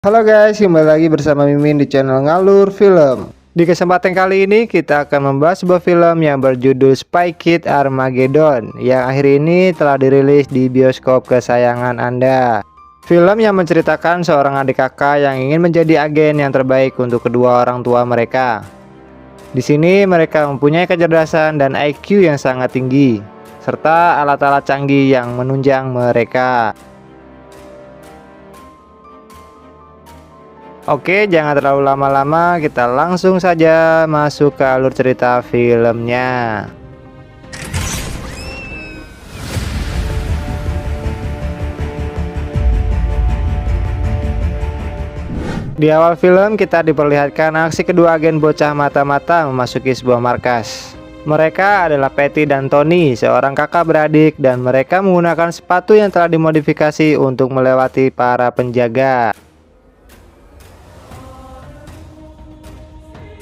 Halo guys, kembali lagi bersama Mimin di channel Ngalur Film. Di kesempatan kali ini kita akan membahas sebuah film yang berjudul Spy Kids Armageddon yang akhir ini telah dirilis di bioskop kesayangan Anda. Film yang menceritakan seorang adik kakak yang ingin menjadi agen yang terbaik untuk kedua orang tua mereka. Di sini mereka mempunyai kecerdasan dan IQ yang sangat tinggi, serta alat-alat canggih yang menunjang mereka. Oke, jangan terlalu lama-lama, kita langsung saja masuk ke alur cerita filmnya. Di awal film kita diperlihatkan aksi kedua agen bocah mata-mata memasuki sebuah markas. Mereka adalah Patty dan Tony, seorang kakak beradik, dan mereka menggunakan sepatu yang telah dimodifikasi untuk melewati para penjaga.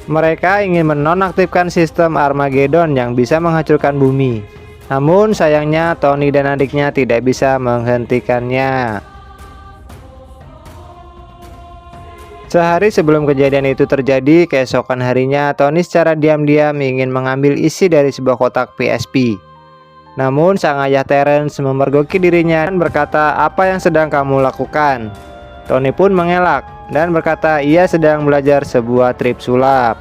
Mereka ingin menonaktifkan sistem Armageddon yang bisa menghancurkan bumi. Namun sayangnya Tony dan adiknya tidak bisa menghentikannya. Sehari sebelum kejadian itu terjadi, keesokan harinya Tony secara diam-diam ingin mengambil isi dari sebuah kotak PSP. Namun sang ayah Terence memergoki dirinya dan berkata, "Apa yang sedang kamu lakukan?" Tony pun mengelak dan berkata ia sedang belajar sebuah trik sulap.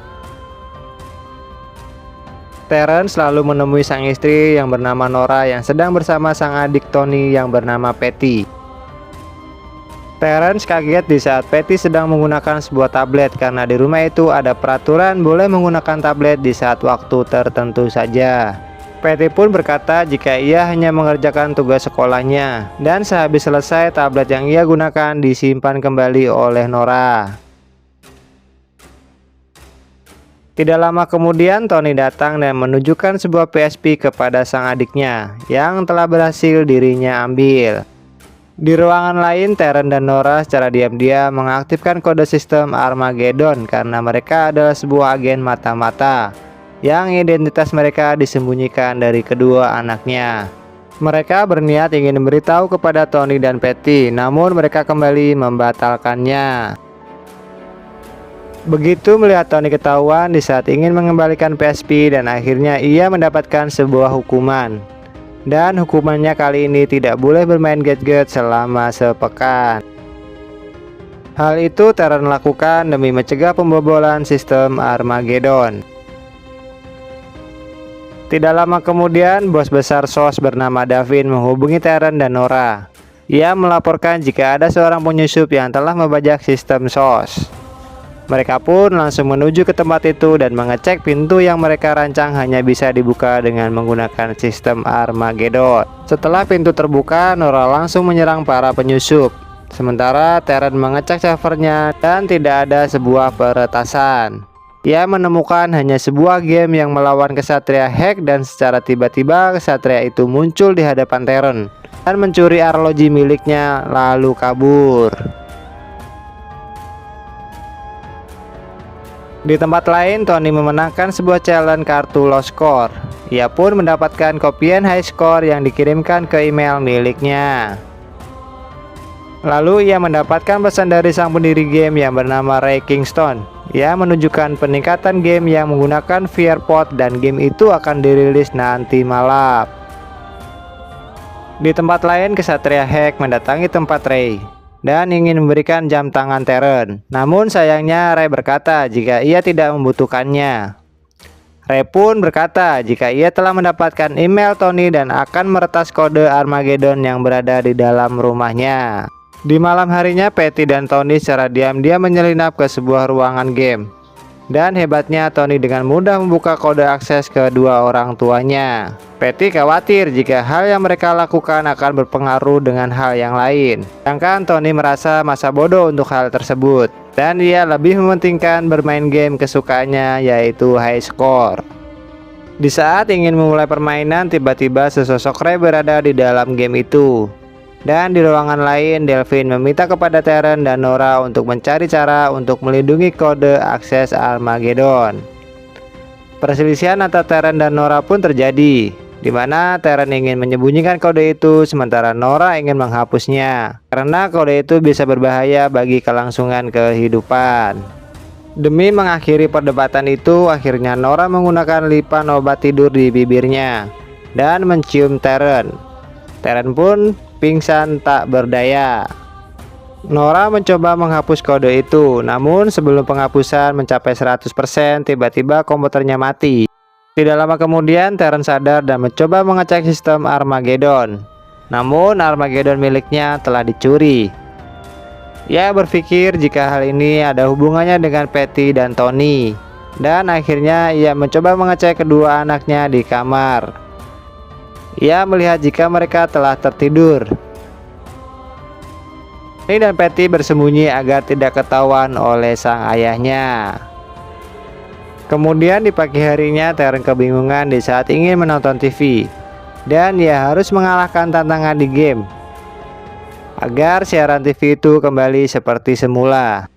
Terence lalu menemui sang istri yang bernama Nora yang sedang bersama sang adik Tony yang bernama Patty. Terence kaget di saat Patty sedang menggunakan sebuah tablet karena di rumah itu ada peraturan boleh menggunakan tablet di saat waktu tertentu saja. Patty pun berkata jika ia hanya mengerjakan tugas sekolahnya, dan sehabis selesai tablet yang ia gunakan disimpan kembali oleh Nora. Tidak lama kemudian Tony datang dan menunjukkan sebuah PSP kepada sang adiknya yang telah berhasil dirinya ambil. Di ruangan lain, Terence dan Nora secara diam-diam mengaktifkan kode sistem Armageddon karena mereka adalah sebuah agen mata-mata yang identitas mereka disembunyikan dari kedua anaknya. Mereka berniat ingin memberitahu kepada Tony dan Patty, namun mereka kembali membatalkannya. Begitu melihat Tony ketahuan di saat ingin mengembalikan PSP dan akhirnya ia mendapatkan sebuah hukuman. Dan hukumannya kali ini tidak boleh bermain gadget selama sepekan. Hal itu Terence lakukan demi mencegah pembobolan sistem Armageddon. Tidak lama kemudian, bos besar SOS bernama Davin menghubungi Terence dan Nora. Ia melaporkan jika ada seorang penyusup yang telah membajak sistem SOS. Mereka pun langsung menuju ke tempat itu dan mengecek pintu yang mereka rancang hanya bisa dibuka dengan menggunakan sistem Armageddon. Setelah pintu terbuka, Nora langsung menyerang para penyusup. Sementara Terence mengecek servernya dan tidak ada sebuah peretasan. Ia menemukan hanya sebuah game yang melawan kesatria hack dan secara tiba-tiba kesatria itu muncul di hadapan Terence dan mencuri arloji miliknya lalu kabur. Di tempat lain, Tony memenangkan sebuah challenge kartu low score. Ia pun mendapatkan kopian high score yang dikirimkan ke email miliknya. Lalu ia mendapatkan pesan dari sang pendiri game yang bernama Ray Kingston. Ia menunjukkan peningkatan game yang menggunakan VR Pod dan game itu akan dirilis nanti malam. Di tempat lain, kesatria hack mendatangi tempat Ray dan ingin memberikan jam tangan Terence. Namun sayangnya Ray berkata jika ia tidak membutuhkannya. Ray pun berkata jika ia telah mendapatkan email Tony dan akan meretas kode Armageddon yang berada di dalam rumahnya. Di malam harinya, Patty dan Tony secara diam-diam menyelinap ke sebuah ruangan game. Dan hebatnya Tony dengan mudah membuka kode akses kedua orang tuanya. Patty khawatir jika hal yang mereka lakukan akan berpengaruh dengan hal yang lain. Sedangkan Tony merasa masa bodoh untuk hal tersebut. Dan ia lebih mementingkan bermain game kesukaannya yaitu high score. Di saat ingin memulai permainan, tiba-tiba sesosok Ray berada di dalam game itu. Dan di ruangan lain, Delvin meminta kepada Terence dan Nora untuk mencari cara untuk melindungi kode akses Armageddon. Perselisihan antara Terence dan Nora pun terjadi. di mana Terran ingin menyembunyikan kode itu sementara Nora ingin menghapusnya karena kode itu bisa berbahaya bagi kelangsungan kehidupan. Demi mengakhiri perdebatan itu, akhirnya Nora menggunakan lipan obat tidur di bibirnya dan mencium Terran. Terran pun pingsan tak berdaya. Nora mencoba menghapus kode itu, namun sebelum penghapusan mencapai 100%, tiba-tiba komputernya mati. Tidak lama kemudian Terran sadar dan mencoba mengecek sistem Armageddon. Namun Armageddon miliknya telah dicuri. Ia berpikir jika hal ini ada hubungannya dengan Patty dan Tony. Dan akhirnya ia mencoba mengecek kedua anaknya di kamar. Ia melihat jika mereka telah tertidur. Tony dan Patty bersembunyi agar tidak ketahuan oleh sang ayahnya. Kemudian di pagi harinya Terran kebingungan di saat ingin menonton TV. Dan ia harus mengalahkan tantangan di game agar siaran TV itu kembali seperti semula.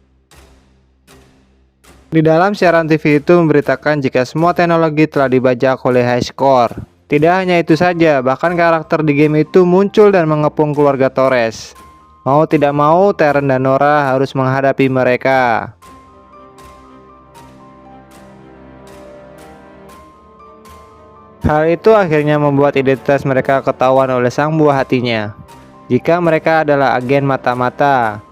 Di dalam siaran TV itu memberitakan jika semua teknologi telah dibajak oleh Highscore. Tidak hanya itu saja, bahkan karakter di game itu muncul dan mengepung keluarga Torres. Mau tidak mau, Terran dan Nora harus menghadapi mereka. Hal itu akhirnya membuat identitas mereka ketahuan oleh sang buah hatinya, jika mereka adalah agen mata-mata.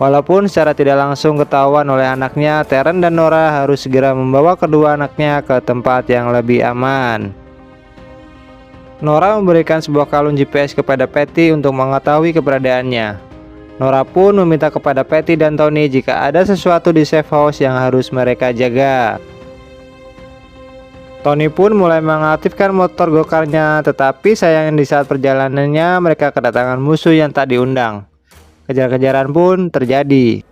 Walaupun secara tidak langsung ketahuan oleh anaknya, Terran dan Nora harus segera membawa kedua anaknya ke tempat yang lebih aman. Nora memberikan sebuah kalung GPS kepada Patty untuk mengetahui keberadaannya. Nora pun meminta kepada Patty dan Tony jika ada sesuatu di safe house yang harus mereka jaga. Tony pun mulai mengaktifkan motor go-kartnya, tetapi sayangnya di saat perjalanannya mereka kedatangan musuh yang tak diundang. Kejar-kejaran pun terjadi.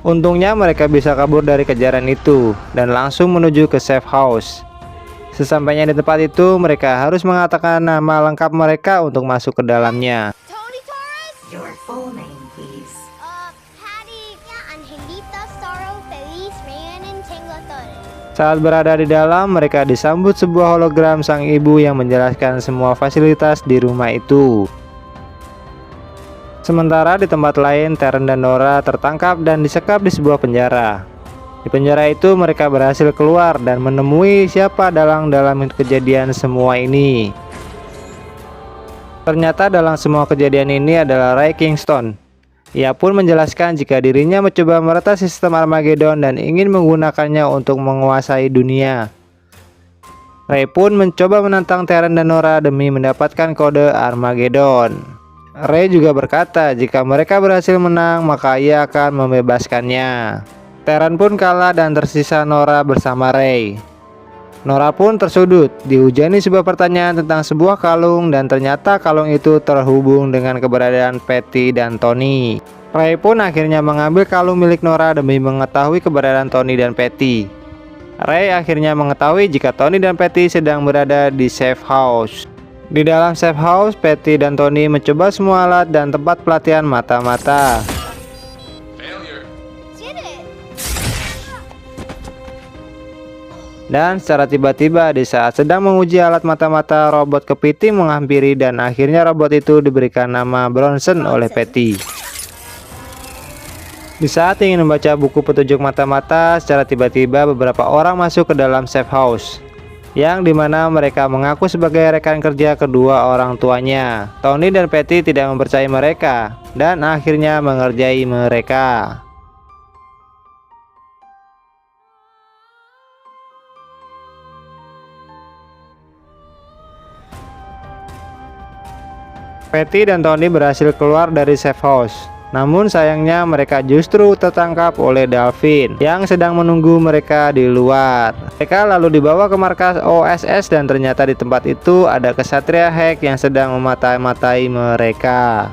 Untungnya mereka bisa kabur dari kejaran itu dan langsung menuju ke safe house. Sesampainya di tempat itu, mereka harus mengatakan nama lengkap mereka untuk masuk ke dalamnya. Tony Torres? Your full name, please. Patty Angelita Saro Feliz Rayanen Tengo Torres. Saat berada di dalam, mereka disambut sebuah hologram sang ibu yang menjelaskan semua fasilitas di rumah itu. Sementara di tempat lain, Terran dan Nora tertangkap dan disekap di sebuah penjara. Di penjara itu mereka berhasil keluar dan menemui siapa dalang dalam kejadian semua ini. Ternyata dalam semua kejadian ini adalah Ray Kingston. Ia pun menjelaskan jika dirinya mencoba meretas sistem Armageddon dan ingin menggunakannya untuk menguasai dunia. Ray pun mencoba menantang Terran dan Nora demi mendapatkan kode Armageddon. Ray juga berkata jika mereka berhasil menang maka ia akan membebaskannya. Terran pun kalah dan tersisa Nora bersama Ray. Nora pun tersudut, dihujani sebuah pertanyaan tentang sebuah kalung dan ternyata kalung itu terhubung dengan keberadaan Patty dan Tony. Ray pun akhirnya mengambil kalung milik Nora demi mengetahui keberadaan Tony dan Patty. Ray akhirnya mengetahui jika Tony dan Patty sedang berada di safe house. Di dalam safe house, Patty dan Tony mencoba semua alat dan tempat pelatihan mata-mata. Dan secara tiba-tiba di saat sedang menguji alat mata-mata, robot kepiting menghampiri dan akhirnya robot itu diberikan nama Bronson oleh Patty. Di saat ingin membaca buku petunjuk mata-mata, secara tiba-tiba beberapa orang masuk ke dalam safe house, yang dimana mereka mengaku sebagai rekan kerja kedua orang tuanya. Tony dan Patty tidak mempercayai mereka dan akhirnya mengerjai mereka. Patty dan Tony berhasil keluar dari safe house. Namun sayangnya mereka justru tertangkap oleh Delphine yang sedang menunggu mereka di luar. Mereka lalu dibawa ke markas OSS dan ternyata di tempat itu ada kesatria hack yang sedang memata-matai mereka.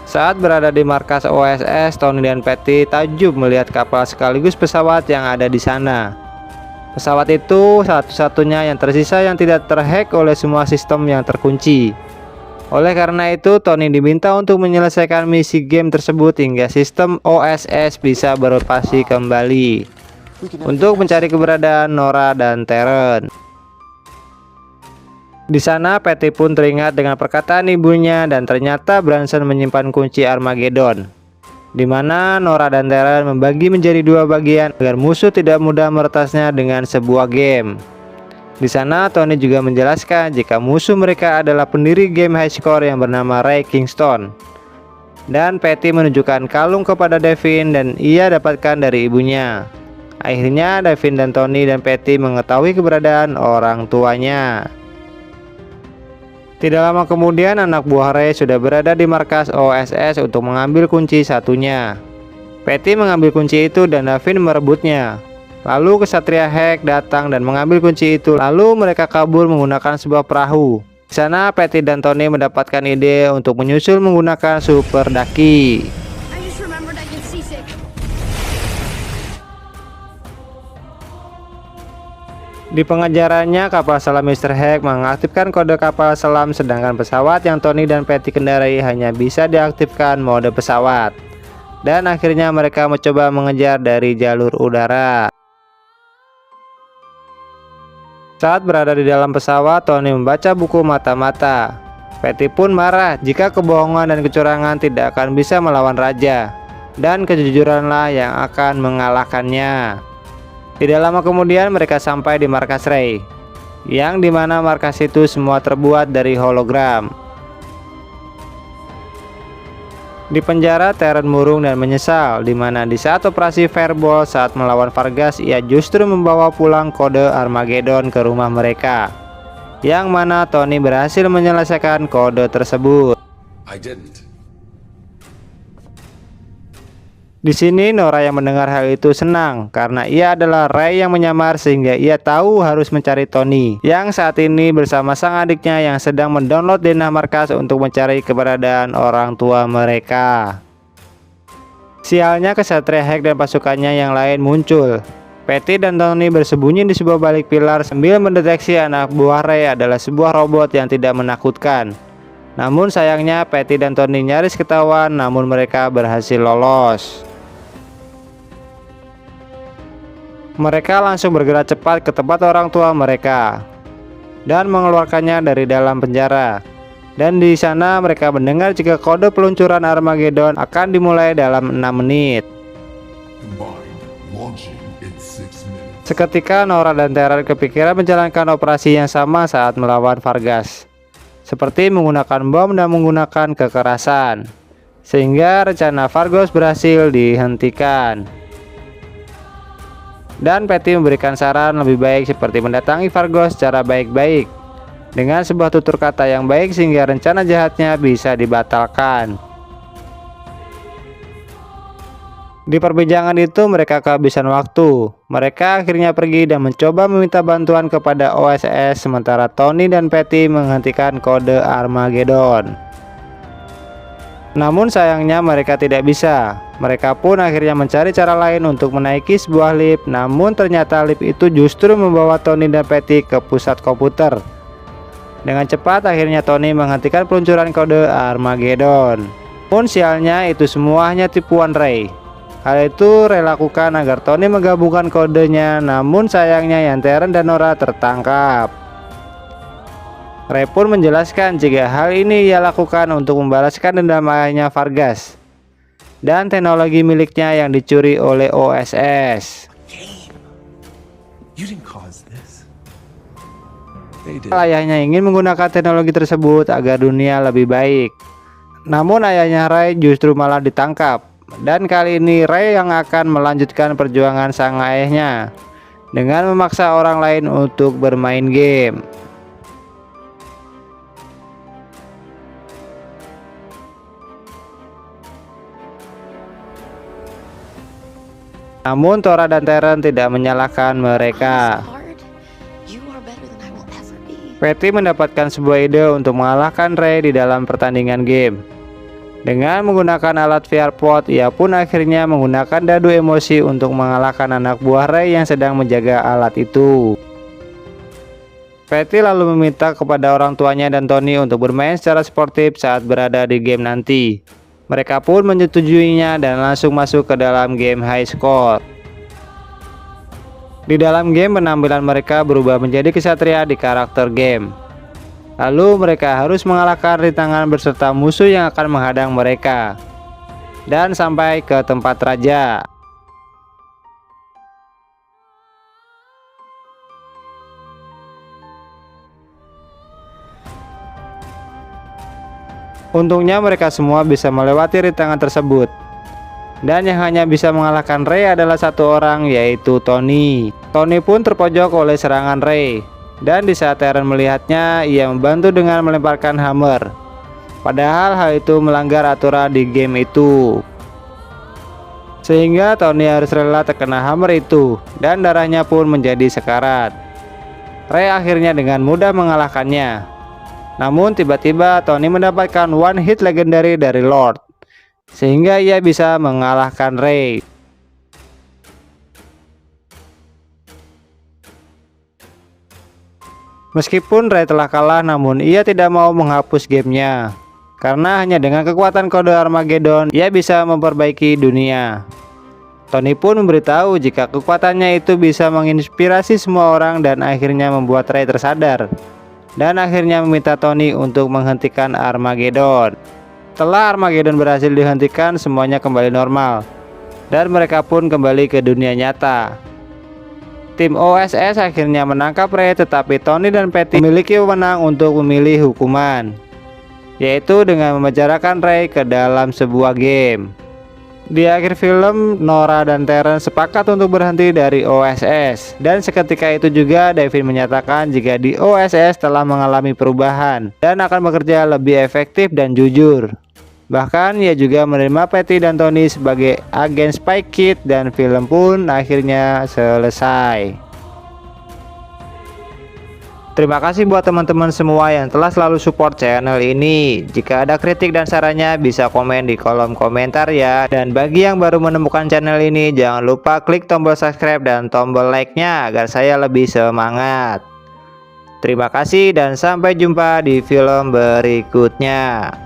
Saat berada di markas OSS, Tony dan Patty takjub melihat kapal sekaligus pesawat yang ada di sana. Pesawat itu satu-satunya yang tersisa yang tidak terhack oleh semua sistem yang terkunci. Oleh karena itu, Tony diminta untuk menyelesaikan misi game tersebut hingga sistem OSS bisa beroperasi kembali untuk mencari keberadaan Nora dan Terran. Di sana, Patty pun teringat dengan perkataan ibunya dan ternyata Branson menyimpan kunci Armageddon, di mana Nora dan Terran membagi menjadi dua bagian agar musuh tidak mudah meretasnya dengan sebuah game. Di sana, Tony juga menjelaskan jika musuh mereka adalah pendiri game high score yang bernama Ray Kingston. Dan Patty menunjukkan kalung kepada Devin dan ia dapatkan dari ibunya. Akhirnya Devin dan Tony dan Patty mengetahui keberadaan orang tuanya. Tidak lama kemudian anak buah Ray sudah berada di markas OSS untuk mengambil kunci satunya. Patty mengambil kunci itu dan Devin merebutnya. Lalu Kesatria Hek datang dan mengambil kunci itu. Lalu mereka kabur menggunakan sebuah perahu. Di sana Patty dan Tony mendapatkan ide untuk menyusul menggunakan Super Ducky. I just remembered I get seasick. Di pengejarannya, kapal selam Mr. Hek mengaktifkan kode kapal selam, sedangkan pesawat yang Tony dan Patty kendarai hanya bisa diaktifkan mode pesawat. Dan akhirnya mereka mencoba mengejar dari jalur udara. Saat berada di dalam pesawat, Tony membaca buku mata-mata. Patty pun marah jika kebohongan dan kecurangan tidak akan bisa melawan raja, dan kejujuranlah yang akan mengalahkannya. Tidak lama kemudian mereka sampai di markas Ray, yang dimana markas itu semua terbuat dari hologram. Di penjara, Terran murung dan menyesal, dimana di saat operasi Fireball saat melawan Vargas, ia justru membawa pulang kode Armageddon ke rumah mereka, yang mana Tony berhasil menyelesaikan kode tersebut. I didn't. Di sini Nora yang mendengar hal itu senang karena ia adalah Ray yang menyamar, sehingga ia tahu harus mencari Tony yang saat ini bersama sang adiknya yang sedang mendownload denah markas untuk mencari keberadaan orang tua mereka. Sialnya Kesatria Hek dan pasukannya yang lain muncul. Patty dan Tony bersembunyi di sebuah balik pilar sambil mendeteksi anak buah Ray adalah sebuah robot yang tidak menakutkan. Namun sayangnya Patty dan Tony nyaris ketahuan, namun mereka berhasil lolos. Mereka langsung bergerak cepat ke tempat orang tua mereka dan mengeluarkannya dari dalam penjara. Dan di sana mereka mendengar jika kode peluncuran Armageddon akan dimulai dalam 6 menit. Combined, launching in 6 minutes. Seketika Nora dan Terran kepikiran menjalankan operasi yang sama saat melawan Vargas, seperti menggunakan bom dan menggunakan kekerasan, sehingga rencana Vargas berhasil dihentikan. Dan Patty memberikan saran lebih baik seperti mendatangi Vargas secara baik-baik dengan sebuah tutur kata yang baik sehingga rencana jahatnya bisa dibatalkan. Di perbincangan itu mereka kehabisan waktu. Mereka akhirnya pergi dan mencoba meminta bantuan kepada OSS, sementara Tony dan Patty menghentikan kode Armageddon. Namun sayangnya mereka tidak bisa. Mereka pun akhirnya mencari cara lain untuk menaiki sebuah lift, namun ternyata lift itu justru membawa Tony dan Patty ke pusat komputer. Dengan cepat akhirnya Tony menghentikan peluncuran kode Armageddon. Pun sialnya itu semua hanya tipuan Ray. Hal itu Ray lakukan agar Tony menggabungkan kodenya, namun sayangnya yang Terran dan Nora tertangkap. Ray pun menjelaskan jika hal ini ia lakukan untuk membalaskan dendam ayahnya Vargas dan teknologi miliknya yang dicuri oleh OSS. You didn't cause this. They did. Ayahnya ingin menggunakan teknologi tersebut agar dunia lebih baik. Namun ayahnya Ray justru malah ditangkap. Dan kali ini Ray yang akan melanjutkan perjuangan sang ayahnya dengan memaksa orang lain untuk bermain game. Namun Tora dan Terran tidak menyalahkan mereka. Hard. You are better than I will ever be. Patty mendapatkan sebuah ide untuk mengalahkan Ray di dalam pertandingan game. Dengan menggunakan alat VR Pod, ia pun akhirnya menggunakan dadu emosi untuk mengalahkan anak buah Ray yang sedang menjaga alat itu. Patty lalu meminta kepada orang tuanya dan Tony untuk bermain secara sportif saat berada di game nanti. Mereka pun menyetujuinya dan langsung masuk ke dalam game high score. Di dalam game, penampilan mereka berubah menjadi kesatria di karakter game. Lalu mereka harus mengalahkan rintangan beserta musuh yang akan menghadang mereka dan sampai ke tempat raja. Untungnya mereka semua bisa melewati rintangan tersebut. Dan yang hanya bisa mengalahkan Ray adalah satu orang, yaitu Tony. Tony pun terpojok oleh serangan Ray. Dan di saat Terence melihatnya, ia membantu dengan melemparkan hammer. Padahal hal itu melanggar aturan di game itu. Sehingga Tony harus rela terkena hammer itu, dan darahnya pun menjadi sekarat. Ray akhirnya dengan mudah mengalahkannya. Namun tiba-tiba Tony mendapatkan one hit legendary dari Lord, sehingga ia bisa mengalahkan Ray. Meskipun Ray telah kalah, namun ia tidak mau menghapus gamenya. Karena hanya dengan kekuatan kode Armageddon, ia bisa memperbaiki dunia. Tony pun memberitahu jika kekuatannya itu bisa menginspirasi semua orang dan akhirnya membuat Ray tersadar. Dan akhirnya meminta Tony untuk menghentikan Armageddon. Setelah Armageddon berhasil dihentikan, semuanya kembali normal. Dan mereka pun kembali ke dunia nyata. Tim OSS akhirnya menangkap Ray, tetapi Tony dan Patty memiliki wewenang untuk memilih hukuman, yaitu dengan memenjarakan Ray ke dalam sebuah game. Di akhir film, Nora dan Terence sepakat untuk berhenti dari OSS, dan seketika itu juga Devin menyatakan jika di OSS telah mengalami perubahan dan akan bekerja lebih efektif dan jujur. Bahkan ia juga menerima Patty dan Tony sebagai agen Spy Kid, dan film pun akhirnya selesai. Terima kasih buat teman-teman semua yang telah selalu support channel ini. Jika ada kritik dan sarannya bisa komen di kolom komentar ya. Dan bagi yang baru menemukan channel ini, jangan lupa klik tombol subscribe dan tombol like-nya agar saya lebih semangat. Terima kasih dan sampai jumpa di film berikutnya.